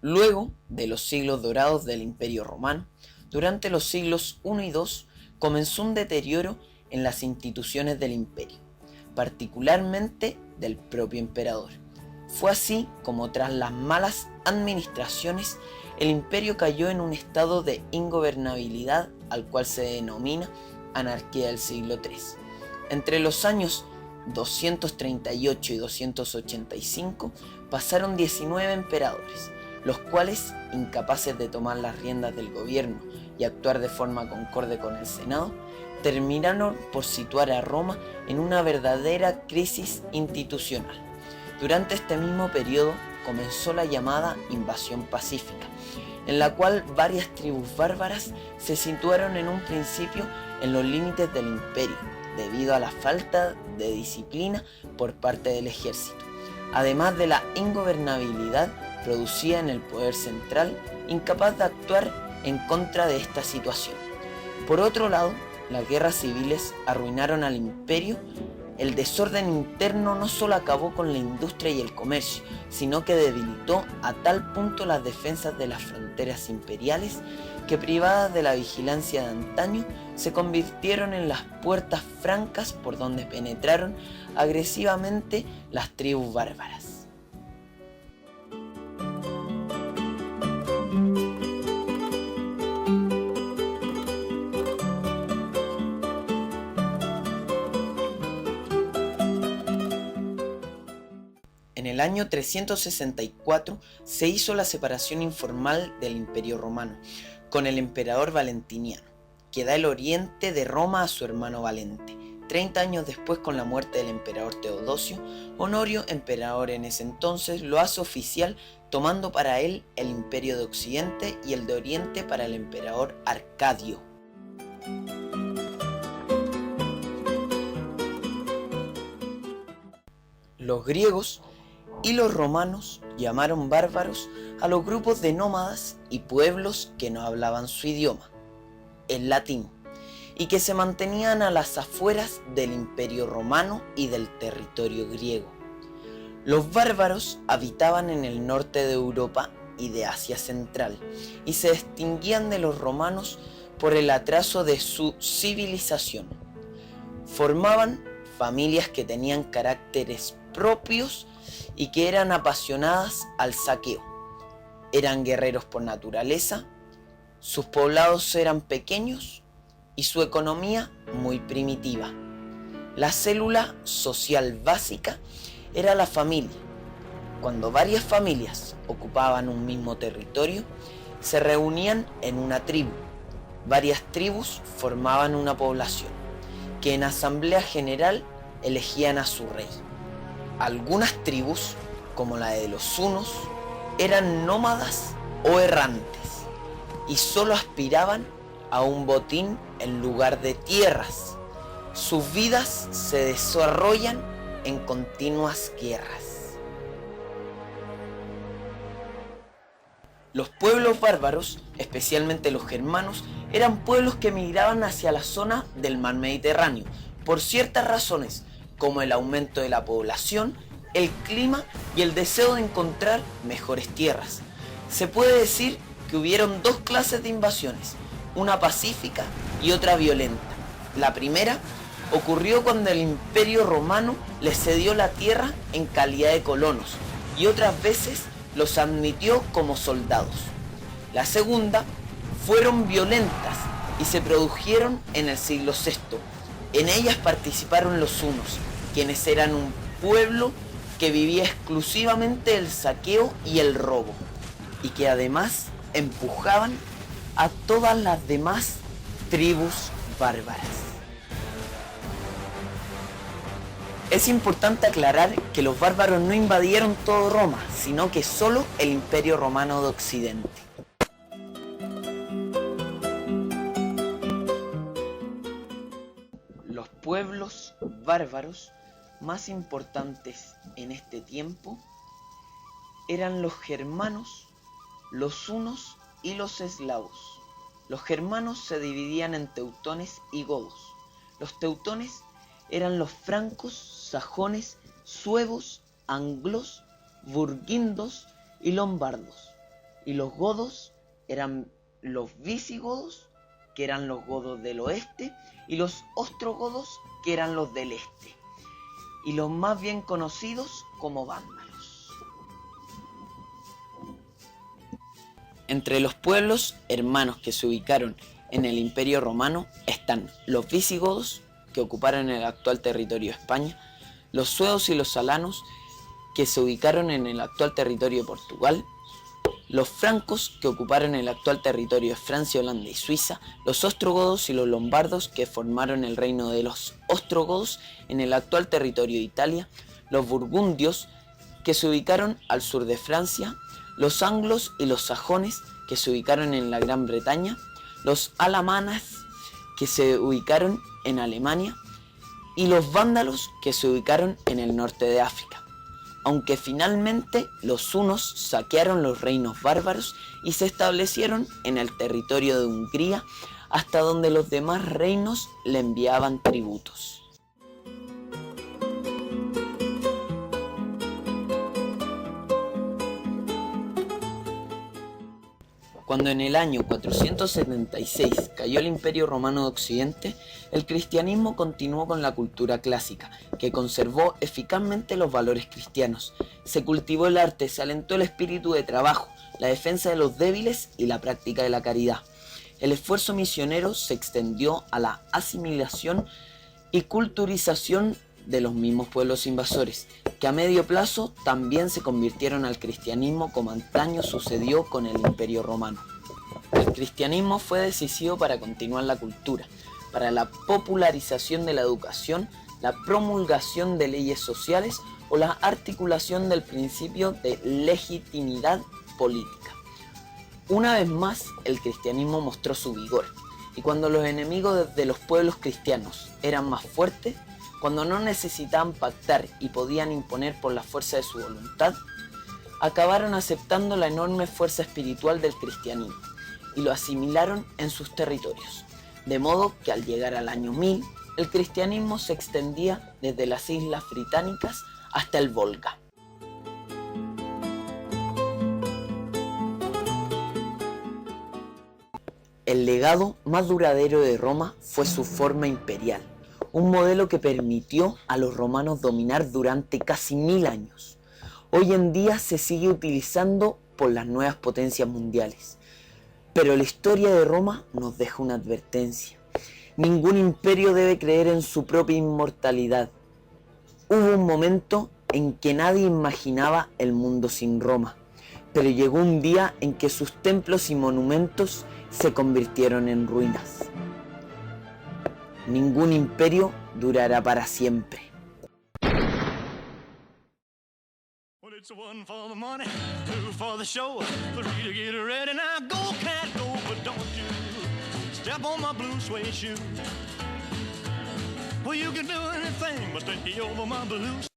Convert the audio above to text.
Luego de los siglos dorados del Imperio Romano, durante los siglos I y II comenzó un deterioro en las instituciones del imperio, particularmente del propio emperador. Fue así como tras las malas administraciones el imperio cayó en un estado de ingobernabilidad al cual se denomina anarquía del siglo III. Entre los años 238 y 285 pasaron 19 emperadores, los cuales, incapaces de tomar las riendas del gobierno y actuar de forma concorde con el Senado, terminaron por situar a Roma en una verdadera crisis institucional. Durante este mismo periodo comenzó la llamada invasión pacífica, en la cual varias tribus bárbaras se situaron en un principio en los límites del imperio, debido a la falta de disciplina por parte del ejército, además de la ingobernabilidad producida en el poder central, incapaz de actuar en contra de esta situación. Por otro lado, las guerras civiles arruinaron al imperio. El desorden interno no solo acabó con la industria y el comercio, sino que debilitó a tal punto las defensas de las fronteras imperiales que, privadas de la vigilancia de antaño, se convirtieron en las puertas francas por donde penetraron agresivamente las tribus bárbaras. En el año 364 se hizo la separación informal del Imperio Romano con el emperador Valentiniano, que da el oriente de Roma a su hermano Valente. 30 años después, con la muerte del emperador Teodosio, Honorio, emperador en ese entonces, lo hace oficial, tomando para él el imperio de Occidente y el de Oriente para el emperador Arcadio. Los griegos y los romanos llamaron bárbaros a los grupos de nómadas y pueblos que no hablaban su idioma, el latín, y que se mantenían a las afueras del imperio romano y del territorio griego. Los bárbaros habitaban en el norte de Europa y de Asia Central, y se distinguían de los romanos por el atraso de su civilización. Formaban familias que tenían caracteres propios y que eran apasionadas al saqueo. Eran guerreros por naturaleza, sus poblados eran pequeños y su economía muy primitiva. La célula social básica era la familia. Cuando varias familias ocupaban un mismo territorio, se reunían en una tribu. Varias tribus formaban una población, que en asamblea general elegían a su rey. Algunas tribus, como la de los hunos, eran nómadas o errantes y solo aspiraban a un botín en lugar de tierras. Sus vidas se desarrollan en continuas guerras. Los pueblos bárbaros, especialmente los germanos, eran pueblos que migraban hacia la zona del mar Mediterráneo por ciertas razones, como el aumento de la población, el clima y el deseo de encontrar mejores tierras. Se puede decir que hubieron dos clases de invasiones, una pacífica y otra violenta. La primera ocurrió cuando el Imperio Romano les cedió la tierra en calidad de colonos y otras veces los admitió como soldados. La segunda fueron violentas y se produjeron en el siglo VI. En ellas participaron los hunos, quienes eran un pueblo que vivía exclusivamente del saqueo y el robo, y que además empujaban a todas las demás tribus bárbaras. Es importante aclarar que los bárbaros no invadieron todo Roma, sino que solo el Imperio Romano de Occidente. Los pueblos bárbaros más importantes en este tiempo eran los germanos, los hunos y los eslavos. Los germanos se dividían en teutones y godos. Los teutones eran los francos sajones, suevos, anglos, burgundos y lombardos. Y los godos eran los visigodos, que eran los godos del oeste, y los ostrogodos, que eran los del este, y los más bien conocidos como vándalos. Entre los pueblos hermanos que se ubicaron en el Imperio Romano están los visigodos, que ocuparon el actual territorio de España, los suevos y los alanos, que se ubicaron en el actual territorio de Portugal, los francos, que ocuparon el actual territorio de Francia, Holanda y Suiza, los ostrogodos y los lombardos, que formaron el reino de los ostrogodos en el actual territorio de Italia, los burgundios, que se ubicaron al sur de Francia, los anglos y los sajones, que se ubicaron en la Gran Bretaña, los alamanes, que se ubicaron en Alemania, y los vándalos, que se ubicaron en el norte de África. Aunque finalmente los hunos saquearon los reinos bárbaros y se establecieron en el territorio de Hungría, hasta donde los demás reinos le enviaban tributos. Cuando en el año 476 cayó el Imperio Romano de Occidente, el cristianismo continuó con la cultura clásica, que conservó eficazmente los valores cristianos. Se cultivó el arte, se alentó el espíritu de trabajo, la defensa de los débiles y la práctica de la caridad. El esfuerzo misionero se extendió a la asimilación y culturización de los mismos pueblos invasores, que a medio plazo también se convirtieron al cristianismo como antaño sucedió con el Imperio Romano. El cristianismo fue decisivo para continuar la cultura, para la popularización de la educación, la promulgación de leyes sociales o la articulación del principio de legitimidad política. Una vez más, el cristianismo mostró su vigor, y cuando los enemigos de los pueblos cristianos eran más fuertes, cuando no necesitaban pactar y podían imponer por la fuerza de su voluntad, acabaron aceptando la enorme fuerza espiritual del cristianismo y lo asimilaron en sus territorios. De modo que al llegar al año 1000, el cristianismo se extendía desde las islas británicas hasta el Volga. El legado más duradero de Roma fue su forma imperial, un modelo que permitió a los romanos dominar durante casi 1000 años. Hoy en día se sigue utilizando por las nuevas potencias mundiales. Pero la historia de Roma nos deja una advertencia. Ningún imperio debe creer en su propia inmortalidad. Hubo un momento en que nadie imaginaba el mundo sin Roma, pero llegó un día en que sus templos y monumentos se convirtieron en ruinas. Ningún imperio durará para siempre. Well, it's one for the money, two for the show, three to get ready. Now go, cat, go, but don't you step on my blue suede shoe. Well, you can do anything but take me over my blue.